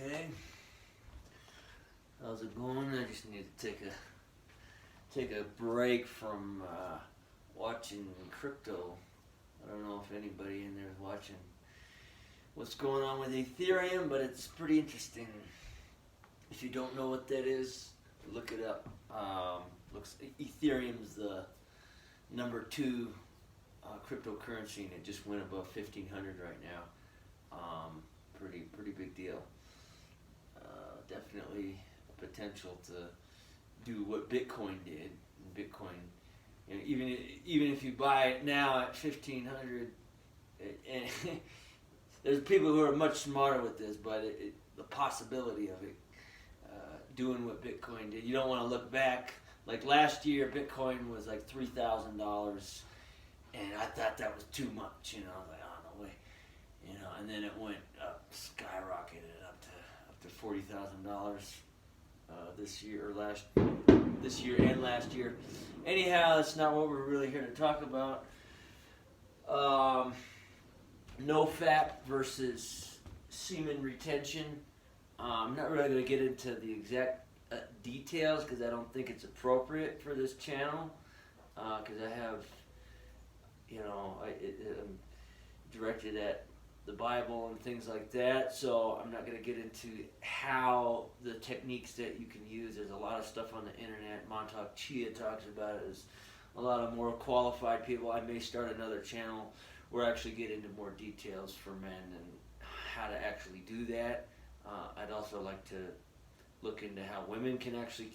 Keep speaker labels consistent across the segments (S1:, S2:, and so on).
S1: Okay. How's it going? I just need to take a break from watching crypto. I don't know if anybody in there is watching what's going on with Ethereum, but it's pretty interesting. If you don't know what that is, look it up. Ethereum's the number 2 cryptocurrency, and it just went above 1,500 right now. Pretty big deal. Definitely potential to do what Bitcoin did. Bitcoin, even if you buy it now at 1,500, and there's people who are much smarter with this, but the possibility of it doing what Bitcoin did, you don't want to look back. Like last year, Bitcoin was like $3,000, and I thought that was too much. I was like, oh no way, and then it went up, skyrocketed up to $40,000 this year and last year. Anyhow, that's not what we're really here to talk about. NoFap versus semen retention. I'm not really going to get into the exact details because I don't think it's appropriate for this channel. Because I have, I'm directed at the Bible and things like that, so I'm not going to get into how the techniques that you can use. There's a lot of stuff on the internet. Montauk Chia talks about it. There's a lot of more qualified people. I may start another channel where I actually get into more details for men and how to actually do that. I'd also like to look into how women can actually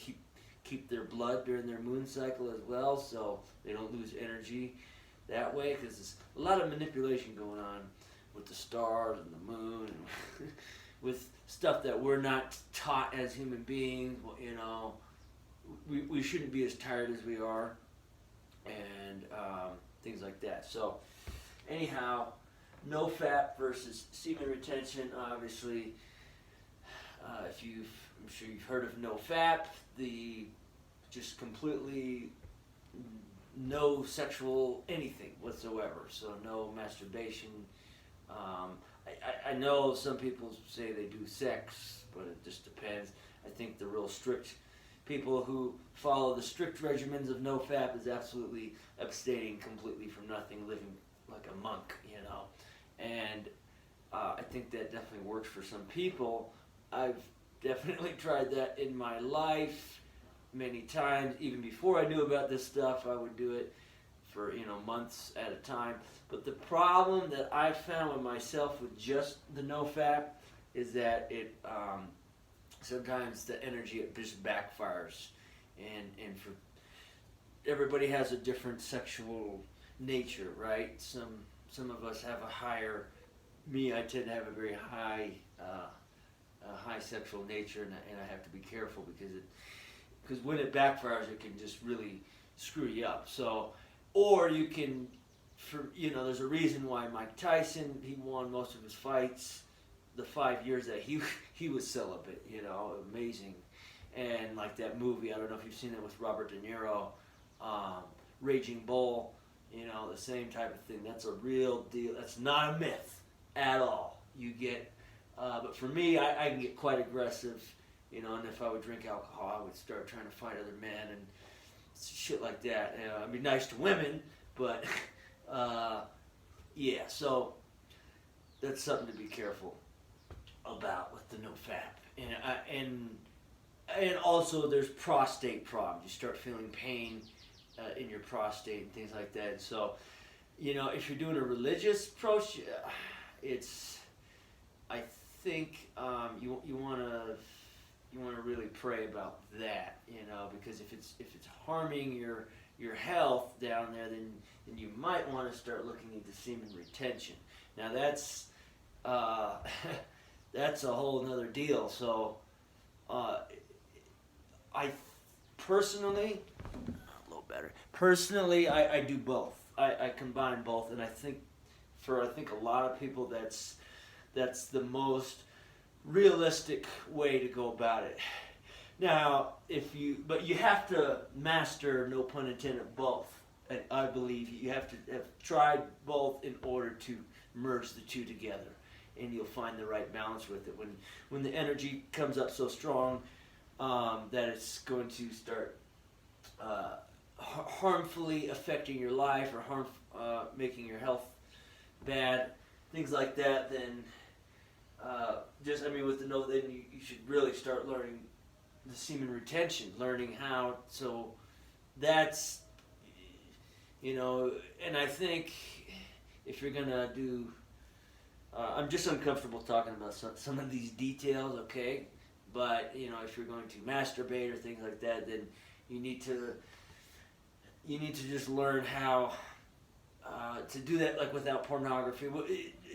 S1: keep their blood during their moon cycle as well, so they don't lose energy that way, because there's a lot of manipulation going on with the stars and the moon and with stuff that we're not taught as human beings. We shouldn't be as tired as we are, and things like that. So anyhow, NoFap versus semen retention. Obviously, I'm sure you've heard of NoFap, the just completely no sexual anything whatsoever. So no masturbation. I know some people say they do sex, but it just depends. I think the real strict people who follow the strict regimens of NoFap is absolutely abstaining completely from nothing, living like a monk, And I think that definitely works for some people. I've definitely tried that in my life many times. Even before I knew about this stuff, I would do it for months at a time. But the problem that I found with myself with just the NoFap is that it sometimes the energy, it just backfires, and for everybody has a different sexual nature, right? Some of us have a higher. Me, I tend to have a very high sexual nature, and I have to be careful because when it backfires, it can just really screw you up. So, or you can, there's a reason why Mike Tyson, he won most of his fights the 5 years that he was celibate. Amazing. And like that movie, I don't know if you've seen it with Robert De Niro, Raging Bull. The same type of thing. That's a real deal. That's not a myth at all. You get, but for me, I can get quite aggressive, and if I would drink alcohol, I would start trying to fight other men and shit like that. I'd be nice to women, but yeah. So that's something to be careful about with the NoFap, and also there's prostate problems. You start feeling pain in your prostate and things like that. So, if you're doing a religious approach, I think you want to really pray about that, because if it's harming your health down there, then you might want to start looking into semen retention. Now that's that's a whole nother deal. So, I personally. Personally, I do both. I combine both, and I think a lot of people that's the most realistic way to go about it. Now, but you have to master, no pun intended, both. And I believe you have to have tried both in order to merge the two together. and you'll find the right balance with it. When the energy comes up so strong that it's going to start harmfully affecting your life or making your health bad, things like that, then with the note, then you should really start learning the semen retention, learning how. So that's, and I think if you're gonna do, I'm just uncomfortable talking about some of these details, okay? But if you're going to masturbate or things like that, then you need to just learn how to do that, like without pornography.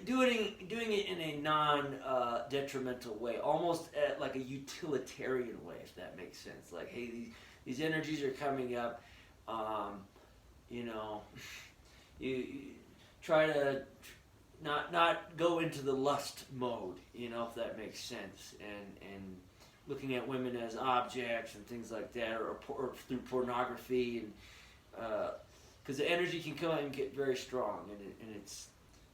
S1: Doing it in a non-detrimental way, almost at like a utilitarian way, if that makes sense. Like, hey, these energies are coming up. You try to not go into the lust mode, if that makes sense, and looking at women as objects and things like that, or through pornography, and because the energy can come out and get very strong, and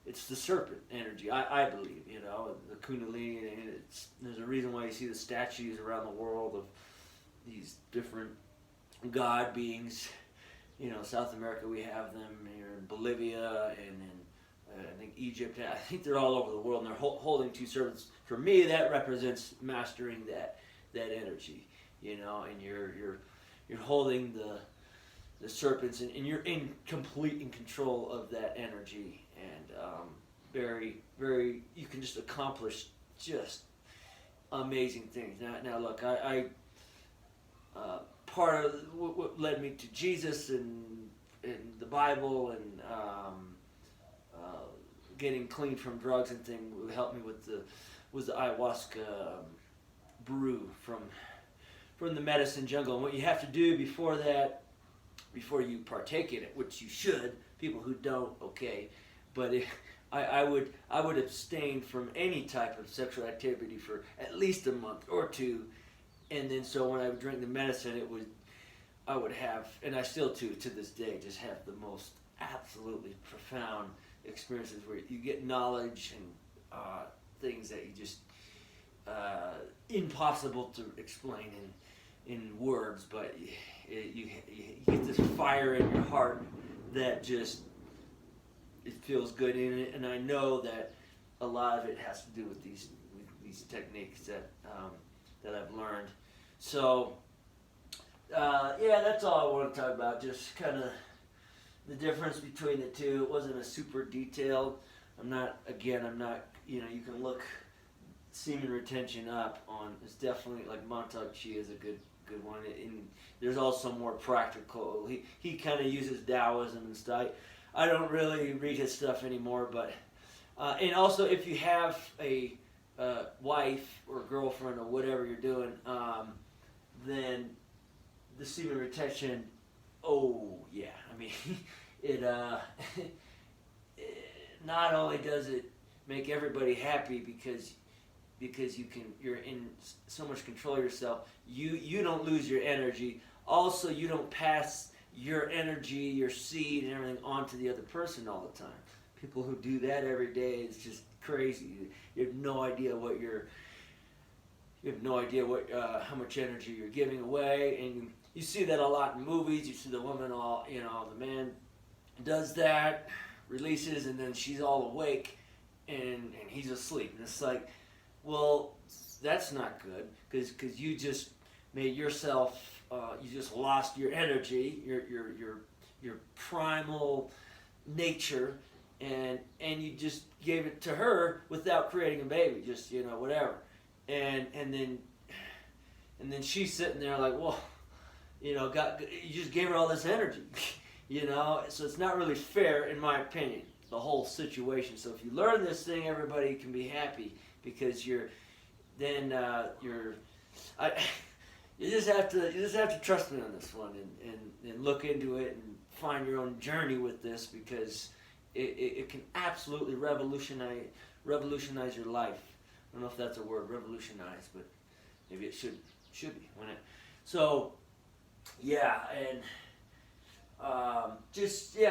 S1: it's the serpent energy, I believe, the kundalini, and there's a reason why you see the statues around the world of these different god beings. South America, we have them here in Bolivia, and in I think Egypt. I think they're all over the world, and they're holding two serpents. For me, that represents mastering that energy, and you're holding the serpents, and you're in complete control of that energy, and very, very, you can just accomplish just amazing things. Now look, I part of what led me to Jesus and the Bible, and getting clean from drugs and things, helped me with the ayahuasca brew from the medicine jungle. And what you have to do before you partake in it, which you should, people who don't, okay, but I would abstain from any type of sexual activity for at least a month or two. And then so when I would drink the medicine, I would have, and I still to this day, just have the most absolutely profound experiences where you get knowledge and things that you just, impossible to explain in words, but you get this fire in your heart that just, it feels good in it. And I know that a lot of it has to do with these techniques that I've learned. So, that's all I want to talk about, just kind of the difference between the two. It wasn't a super detailed. I'm not, you can look semen retention up on, it's definitely, like Montauk Chi is a good one. And there's also more practical. He kind of uses Taoism and stuff. I don't really read his stuff anymore, but, and also if you have a wife or girlfriend or whatever you're doing, then the semen retention, it not only does it make everybody happy because you're in so much control of yourself, you don't lose your energy. Also, you don't pass your energy, your seed, and everything onto the other person all the time. People who do that every day, is just crazy. You have no idea how much energy you're giving away, and you see that a lot in movies. You see the woman the man does that, releases, and then she's all awake, and he's asleep. And it's like, well, that's not good, because you just made yourself, you just lost your energy, your primal nature, and you just gave it to her without creating a baby, just whatever, and then she's sitting there like, well, you just gave her all this energy, so it's not really fair, in my opinion, the whole situation. So if you learn this thing, everybody can be happy, because you just have to trust me on this one, and look into it and find your own journey with this, because it can absolutely revolutionize your life. I don't know if that's a word, revolutionize, but maybe it should be, wouldn't it? So, yeah, and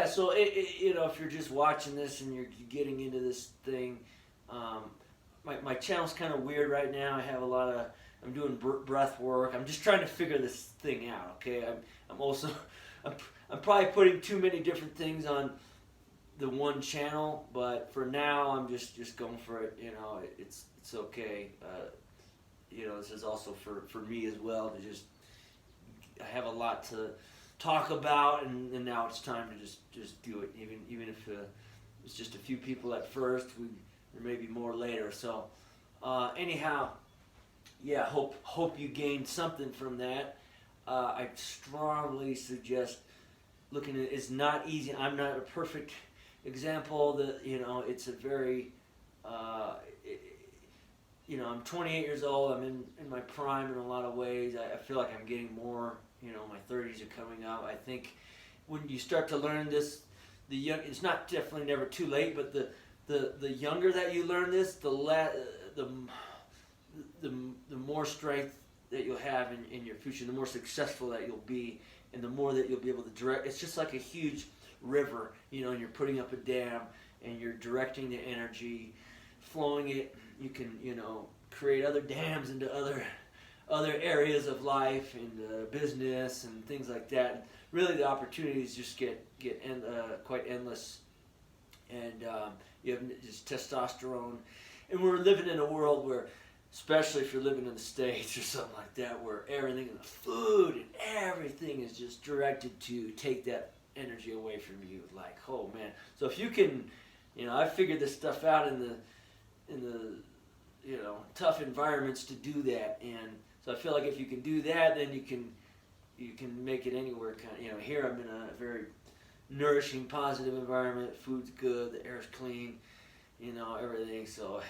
S1: so if you're just watching this and you're getting into this thing, my channel's kind of weird right now. I have a lot of, I'm doing breath work. I'm just trying to figure this thing out. Okay, I'm also I'm probably putting too many different things on the one channel, but for now I'm just going for it. You know, it's okay. You know, this is also for me as well to just, I have a lot to talk about, and now it's time to just do it. Even if it's just a few people at first, there may be more later. So anyhow, yeah, hope you gained something from that. I strongly suggest looking at it. It's not easy. I'm not a perfect example. That, you know, it's a very you know, I'm 28 years old. I'm in my prime in a lot of ways. I feel like I'm getting more. You know, my 30s are coming up. I think when you start to learn this, it's not definitely never too late, but the younger that you learn this, the more strength that you'll have in your future, the more successful that you'll be, and the more that you'll be able to direct. It's just like a huge river, you know, and you're putting up a dam, and you're directing the energy, flowing it. You can, you know, create other dams into other areas of life and business and things like that. Really, the opportunities just get quite endless, and you have just testosterone. And we're living in a world where, especially if you're living in the States or something like that, where everything, the food and everything is just directed to take that energy away from you. Like, oh man. So if you can, you know, I figured this stuff out in the you know, tough environments to do that, and so I feel like if you can do that, then you can make it anywhere. You know, here I'm in a very nourishing, positive environment. Food's good, the air's clean, you know, everything. So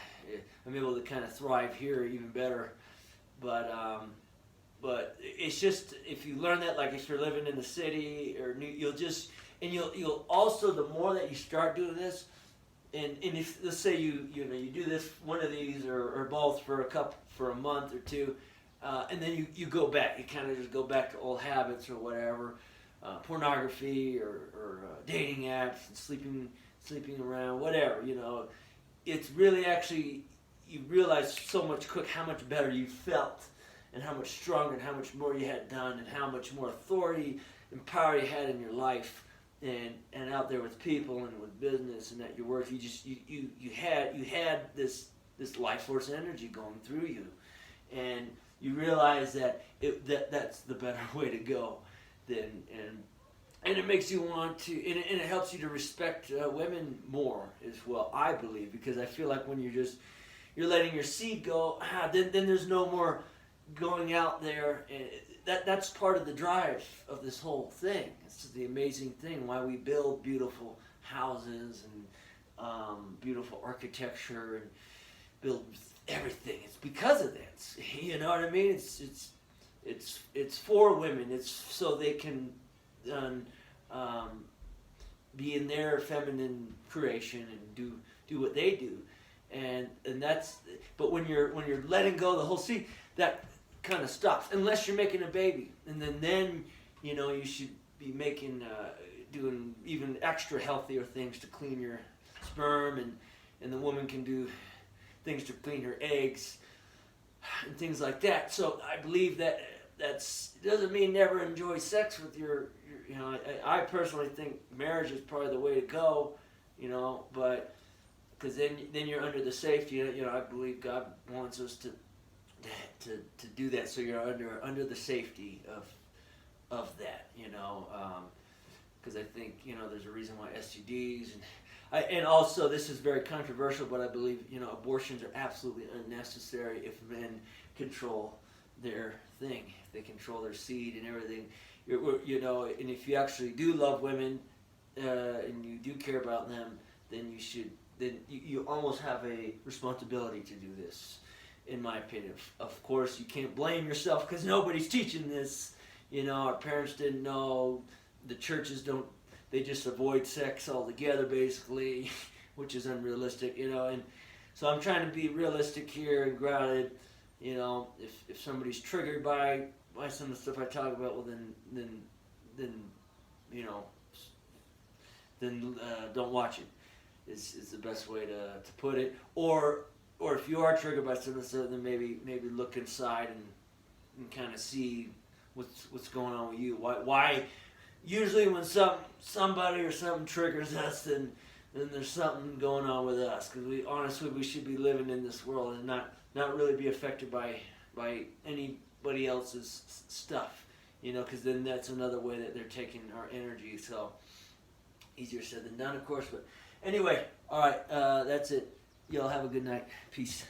S1: I'm able to kind of thrive here even better. But it's just, if you learn that, like if you're living in the city or you'll also, the more that you start doing this, and if, let's say you do this, one of these or both for a month or two, and then you go back, you kind of just go back to old habits or whatever, pornography or dating apps and sleeping around, whatever, you know. It's really actually, you realize so much quick how much better you felt, and how much stronger and how much more you had done, and how much more authority and power you had in your life and out there with people and with business and at your work. You had this life force energy going through you, and you realize that that's the better way to go. And it makes you want to, and it helps you to respect women more as well, I believe, because I feel like when you're letting your seed go, then there's no more going out there, and that's part of the drive of this whole thing. It's the amazing thing why we build beautiful houses and beautiful architecture and build everything. It's because of that. You know what I mean? It's for women. It's so they can be in their feminine creation and do what they do, and that's. But when you're letting go the whole seed, that kind of stops unless you're making a baby, and then you know you should be making doing even extra healthier things to clean your sperm, and the woman can do things to clean her eggs and things like that. So I believe that doesn't mean never enjoy sex with your you know, I personally think marriage is probably the way to go, you know, but because then you're under the safety. You know, I believe God wants us to do that, so you're under the safety of that, you know, because I think, you know, there's a reason why STDs and also this is very controversial, but I believe, you know, abortions are absolutely unnecessary if men control their thing, if they control their seed and everything, you know, and if you actually do love women and you do care about them, then you almost have a responsibility to do this. In my opinion, of course, you can't blame yourself because nobody's teaching this. You know, our parents didn't know. The churches don't. They just avoid sex altogether, basically, which is unrealistic. You know, and so I'm trying to be realistic here and grounded. You know, if somebody's triggered by some of the stuff I talk about, well, then you know, then don't watch it. Is the best way to put it. Or or if you are triggered by something, so then maybe look inside and kind of see what's going on with you. Why usually when somebody or something triggers us, then there's something going on with us, because we should be living in this world and not really be affected by anybody else's stuff, because then that's another way that they're taking our energy. So easier said than done, of course, but anyway, all right, that's it. Y'all have a good night. Peace.